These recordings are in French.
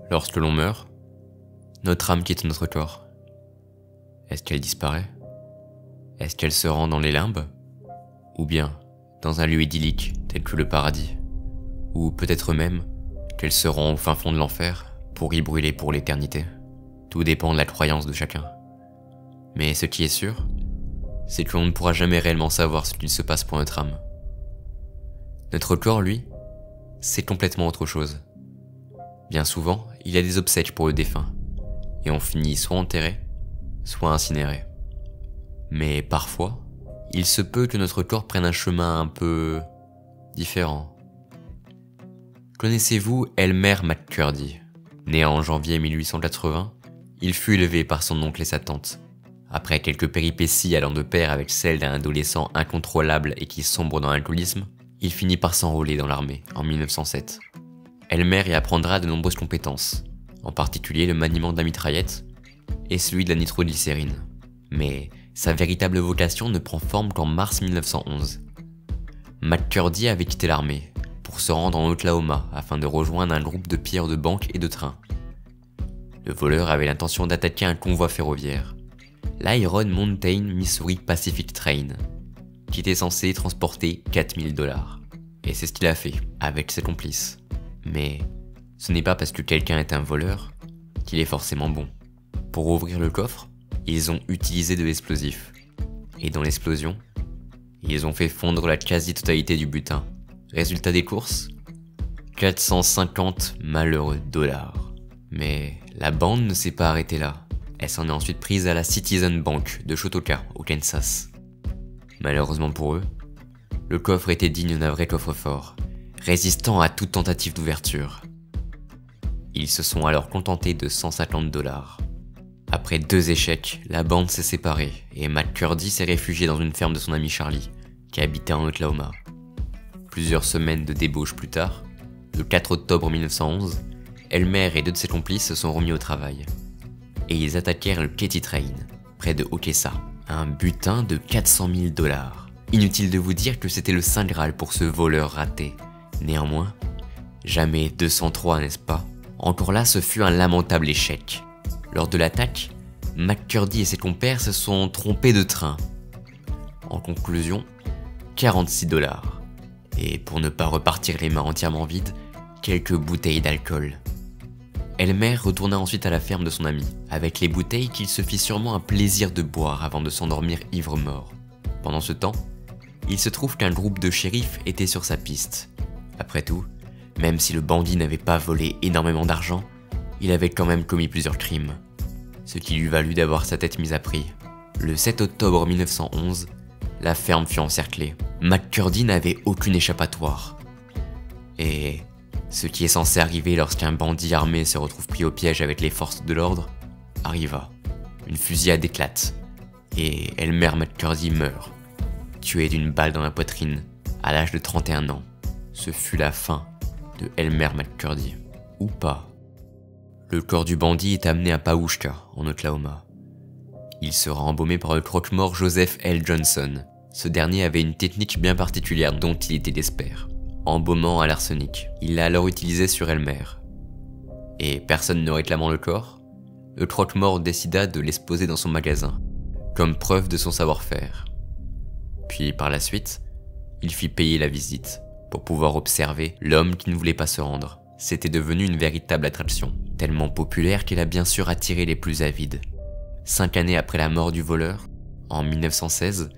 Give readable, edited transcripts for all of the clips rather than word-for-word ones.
Lorsque l'on meurt, notre âme quitte notre corps. Est-ce qu'elle disparaît? Est-ce qu'elle se rend dans les limbes? Ou bien dans un lieu idyllique tel que le paradis? Ou peut-être même qu'elle se rend au fin fond de l'enfer pour y brûler pour l'éternité? Tout dépend de la croyance de chacun. Mais ce qui est sûr, c'est que l'on ne pourra jamais réellement savoir ce qu'il se passe pour notre âme. Notre corps, lui, c'est complètement autre chose. Bien souvent, il y a des obsèques pour le défunt, et on finit soit enterré, soit incinéré. Mais parfois, il se peut que notre corps prenne un chemin un peu différent. Connaissez-vous Elmer McCurdy? Né en janvier 1880, il fut élevé par son oncle et sa tante. Après quelques péripéties allant de pair avec celles d'un adolescent incontrôlable et qui sombre dans l'alcoolisme, il finit par s'enrôler dans l'armée en 1907. Elmer y apprendra de nombreuses compétences, en particulier le maniement de la mitraillette et celui de la nitroglycérine. Mais sa véritable vocation ne prend forme qu'en mars 1911. McCurdy avait quitté l'armée pour se rendre en Oklahoma afin de rejoindre un groupe de pilleurs de banques et de trains. Le voleur avait l'intention d'attaquer un convoi ferroviaire, l'Iron Mountain Missouri Pacific Train, qui était censé transporter 4000 $. Et c'est ce qu'il a fait, avec ses complices. Mais ce n'est pas parce que quelqu'un est un voleur qu'il est forcément bon. Pour ouvrir le coffre, ils ont utilisé de l'explosif. Et dans l'explosion, ils ont fait fondre la quasi-totalité du butin. Résultat des courses, 450 malheureux $. Mais la bande ne s'est pas arrêtée là. Elle s'en est ensuite prise à la Citizen Bank de Chotoka, au Kansas. Malheureusement pour eux, le coffre était digne d'un vrai coffre-fort, résistant à toute tentative d'ouverture. Ils se sont alors contentés de 150 $. Après 2 échecs, la bande s'est séparée et McCurdy s'est réfugié dans une ferme de son ami Charlie, qui habitait en Oklahoma. Plusieurs semaines de débauche plus tard, le 4 octobre 1911, Elmer et 2 de ses complices se sont remis au travail. Et ils attaquèrent le Katy Train, près de Okessa, un butin de 400 000 $. Inutile de vous dire que c'était le saint graal pour ce voleur raté. Néanmoins, jamais 203, n'est-ce pas? Encore là, ce fut un lamentable échec. Lors de l'attaque, McCurdy et ses compères se sont trompés de train. En conclusion, 46 $. Et pour ne pas repartir les mains entièrement vides, quelques bouteilles d'alcool. Elmer retourna ensuite à la ferme de son ami, avec les bouteilles qu'il se fit sûrement un plaisir de boire avant de s'endormir ivre-mort. Pendant ce temps, il se trouve qu'un groupe de shérifs était sur sa piste. Après tout, même si le bandit n'avait pas volé énormément d'argent, il avait quand même commis plusieurs crimes, ce qui lui valut d'avoir sa tête mise à prix. Le 7 octobre 1911, la ferme fut encerclée. McCurdy n'avait aucune échappatoire. Et ce qui est censé arriver lorsqu'un bandit armé se retrouve pris au piège avec les forces de l'ordre, arriva. Une fusillade éclate, et Elmer McCurdy meurt, tué d'une balle dans la poitrine, à l'âge de 31 ans. Ce fut la fin de Elmer McCurdy. Ou pas. Le corps du bandit est amené à Pawhuska, en Oklahoma. Il sera embaumé par le croque-mort Joseph L. Johnson. Ce dernier avait une technique bien particulière dont il était l'expert. Embaumant à l'arsenic. Il l'a alors utilisé sur Elmer. Et personne ne réclamant le corps, le croque-mort décida de l'exposer dans son magasin, comme preuve de son savoir-faire. Puis par la suite, il fit payer la visite, pour pouvoir observer l'homme qui ne voulait pas se rendre. C'était devenu une véritable attraction, tellement populaire qu'elle a bien sûr attiré les plus avides. 5 années après la mort du voleur, en 1916,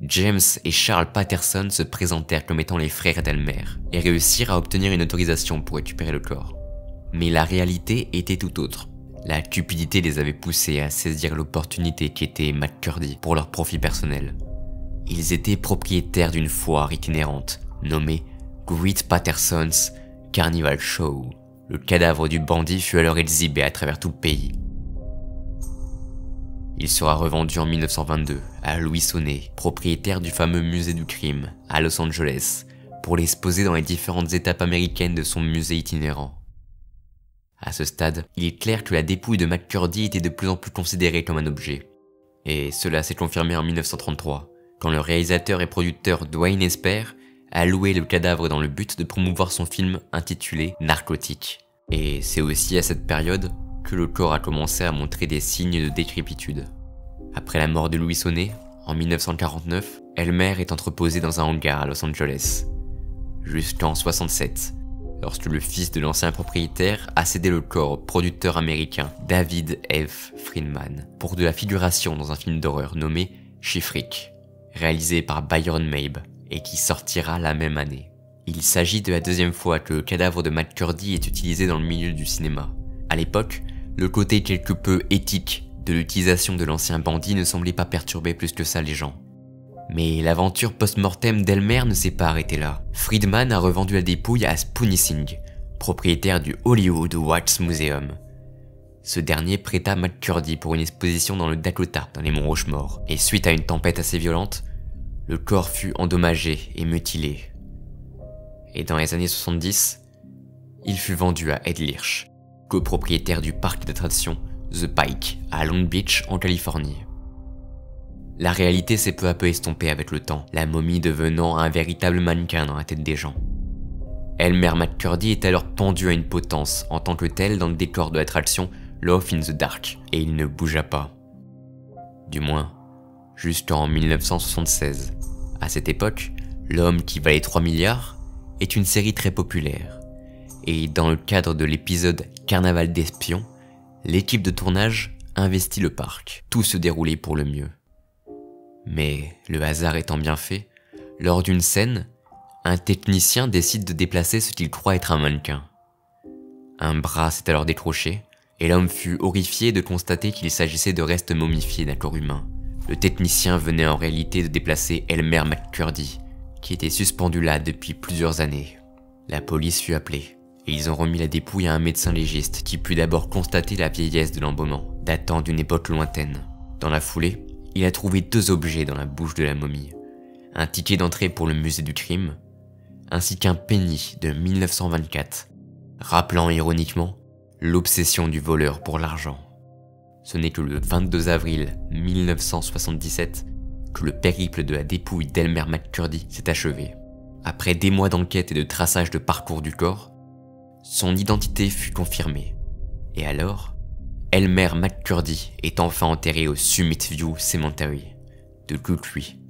James et Charles Patterson se présentèrent comme étant les frères d'Elmer et réussirent à obtenir une autorisation pour récupérer le corps. Mais la réalité était tout autre. La cupidité les avait poussés à saisir l'opportunité qu'était McCurdy pour leur profit personnel. Ils étaient propriétaires d'une foire itinérante nommée Great Patterson's Carnival Show. Le cadavre du bandit fut alors exhibé à travers tout le pays. Il sera revendu en 1922 à Louis Sonnet, propriétaire du fameux musée du crime à Los Angeles, pour l'exposer dans les différentes étapes américaines de son musée itinérant. À ce stade, il est clair que la dépouille de McCurdy était de plus en plus considérée comme un objet. Et cela s'est confirmé en 1933, quand le réalisateur et producteur Dwayne Esper a loué le cadavre dans le but de promouvoir son film intitulé Narcotique. Et c'est aussi à cette période que le corps a commencé à montrer des signes de décrépitude. Après la mort de Louis Sonnet, en 1949, Elmer est entreposé dans un hangar à Los Angeles. Jusqu'en 67, lorsque le fils de l'ancien propriétaire a cédé le corps au producteur américain David F. Friedman pour de la figuration dans un film d'horreur nommé Chiffrick, réalisé par Byron Mabe et qui sortira la même année. Il s'agit de la deuxième fois que le cadavre de McCurdy est utilisé dans le milieu du cinéma. À l'époque, le côté quelque peu éthique de l'utilisation de l'ancien bandit ne semblait pas perturber plus que ça les gens. Mais l'aventure post-mortem d'Elmer ne s'est pas arrêtée là. Friedman a revendu la dépouille à Spoony Singh, propriétaire du Hollywood Wax Museum. Ce dernier prêta McCurdy pour une exposition dans le Dakota, dans les monts Rochemort, et suite à une tempête assez violente, le corps fut endommagé et mutilé. Et dans les années 70, il fut vendu à Ed Lirch, copropriétaire du parc d'attractions The Pike à Long Beach en Californie. La réalité s'est peu à peu estompée avec le temps, la momie devenant un véritable mannequin dans la tête des gens. Elmer McCurdy est alors pendu à une potence en tant que tel dans le décor de l'attraction Love in the Dark, et il ne bougea pas. Du moins, jusqu'en 1976. À cette époque, L'homme qui valait 3 milliards est une série très populaire, et dans le cadre de l'épisode Carnaval d'espions, l'équipe de tournage investit le parc. Tout se déroulait pour le mieux. Mais le hasard étant bien fait, lors d'une scène, un technicien décide de déplacer ce qu'il croit être un mannequin. Un bras s'est alors décroché, et l'homme fut horrifié de constater qu'il s'agissait de restes momifiés d'un corps humain. Le technicien venait en réalité de déplacer Elmer McCurdy, qui était suspendu là depuis plusieurs années. La police fut appelée, et ils ont remis la dépouille à un médecin légiste qui put d'abord constater la vieillesse de l'embaumement, datant d'une époque lointaine. Dans la foulée, il a trouvé 2 objets dans la bouche de la momie. Un ticket d'entrée pour le musée du crime, ainsi qu'un penny de 1924, rappelant ironiquement l'obsession du voleur pour l'argent. Ce n'est que le 22 avril 1977 que le périple de la dépouille d'Elmer McCurdy s'est achevé. Après des mois d'enquête et de traçage de parcours du corps, son identité fut confirmée. Et alors, Elmer McCurdy est enfin enterré au Summit View Cemetery de Guthrie,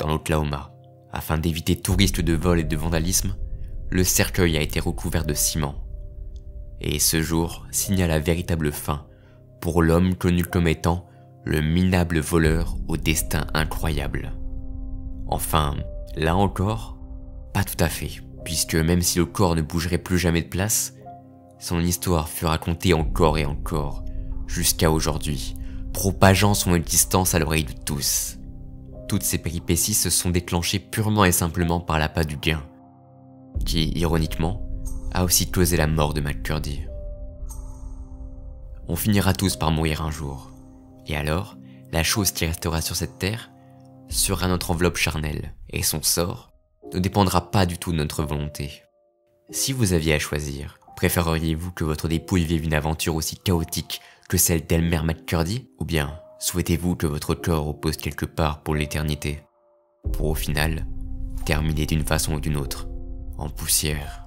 dans l'Oklahoma. Afin d'éviter tout risque de vol et de vandalisme, le cercueil a été recouvert de ciment. Et ce jour signa la véritable fin pour l'homme connu comme étant le minable voleur au destin incroyable. Enfin, là encore, pas tout à fait, puisque même si le corps ne bougerait plus jamais de place, son histoire fut racontée encore et encore, jusqu'à aujourd'hui, propageant son existence à l'oreille de tous. Toutes ces péripéties se sont déclenchées purement et simplement par l'appât du gain, qui, ironiquement, a aussi causé la mort de McCurdy. On finira tous par mourir un jour, et alors, la chose qui restera sur cette terre sera notre enveloppe charnelle, et son sort ne dépendra pas du tout de notre volonté. Si vous aviez à choisir, préféreriez-vous que votre dépouille vive une aventure aussi chaotique que celle d'Elmer McCurdy, ou bien souhaitez-vous que votre corps repose quelque part pour l'éternité, pour au final terminer d'une façon ou d'une autre, en poussière?